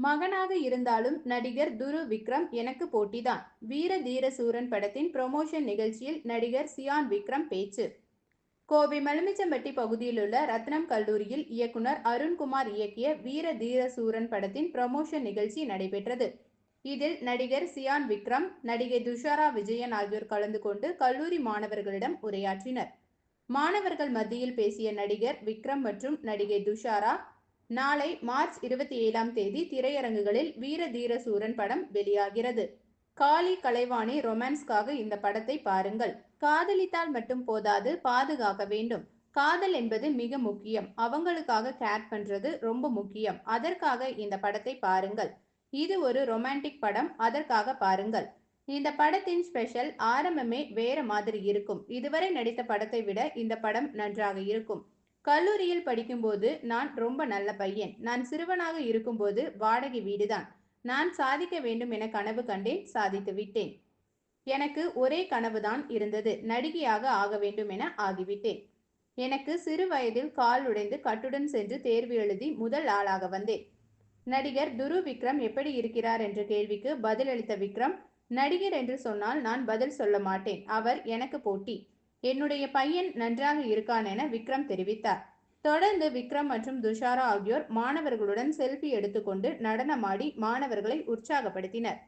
மகனாக இருந்தாலும் நடிகர் துரு விக்ரம் எனக்கு போட்டிதான். வீர தீர சூரன் படத்தின் ப்ரமோஷன் நிகழ்ச்சியில் நடிகர் சியான் விக்ரம் பேச்சு. கோவை மலுமிச்சம்பட்டி பகுதியிலுள்ள ரத்னம் கல்லூரியில் இயக்குனர் அருண்குமார் இயக்கிய வீர தீர சூரன் படத்தின் ப்ரமோஷன் நிகழ்ச்சி நடைபெற்றது. இதில் நடிகர் சியான் விக்ரம், நடிகை துஷாரா விஜயன் ஆகியோர் கலந்து கொண்டு கல்லூரி மாணவர்களிடம் உரையாற்றினர். மாணவர்கள் மத்தியில் பேசிய நடிகர் விக்ரம் மற்றும் நடிகை துஷாரா, நாளை மார்ச் 27ஆம் தேதி திரையரங்குகளில் வீர தீர சூரன் படம் வெளியாகிறது. காளி கலைவாணி ரொமான்ஸ்க்காக இந்த படத்தை பாருங்கள். காதலித்தால் மட்டும் போதாது, பாதுகாக்க வேண்டும். காதல் என்பது மிக முக்கியம். அவங்களுக்காக கேர் பண்றது ரொம்ப முக்கியம். அதற்காக இந்த படத்தை பாருங்கள். இது ஒரு ரொமான்டிக் படம். அதற்காக பாருங்கள். இந்த படத்தின் ஸ்பெஷல் ஆரம்பமே வேற மாதிரி இருக்கும். இதுவரை நடித்த படத்தை விட இந்த படம் நன்றாக இருக்கும். கல்லூரியில் படிக்கும்போது நான் ரொம்ப நல்ல பையன். நான் சிறுவனாக இருக்கும்போது வாடகை வீடுதான். நான் சாதிக்க வேண்டும் என கனவு கண்டேன். சாதித்து விட்டேன். எனக்கு ஒரே கனவுதான் இருந்தது. நடிகையாக ஆக வேண்டும் என ஆகிவிட்டேன். எனக்கு சிறு வயதில் கால் உடைந்து கட்டுடன் சென்று தேர்வு எழுதி முதல் ஆளாக வந்தேன். நடிகர் துரு விக்ரம் எப்படி இருக்கிறார் என்ற கேள்விக்கு பதிலளித்த விக்ரம், நடிகர் என்று சொன்னால் நான் பதில் சொல்ல மாட்டேன். அவர் எனக்கு போட்டி. என்னுடைய பையன் நன்றாக இருக்கான் என விக்ரம் தெரிவித்தார். தொடர்ந்து விக்ரம் மற்றும் துஷாரா ஆகியோர் மாணவர்களுடன் செல்ஃபி எடுத்துக்கொண்டு நடனமாடி மாணவர்களை உற்சாகப்படுத்தினர்.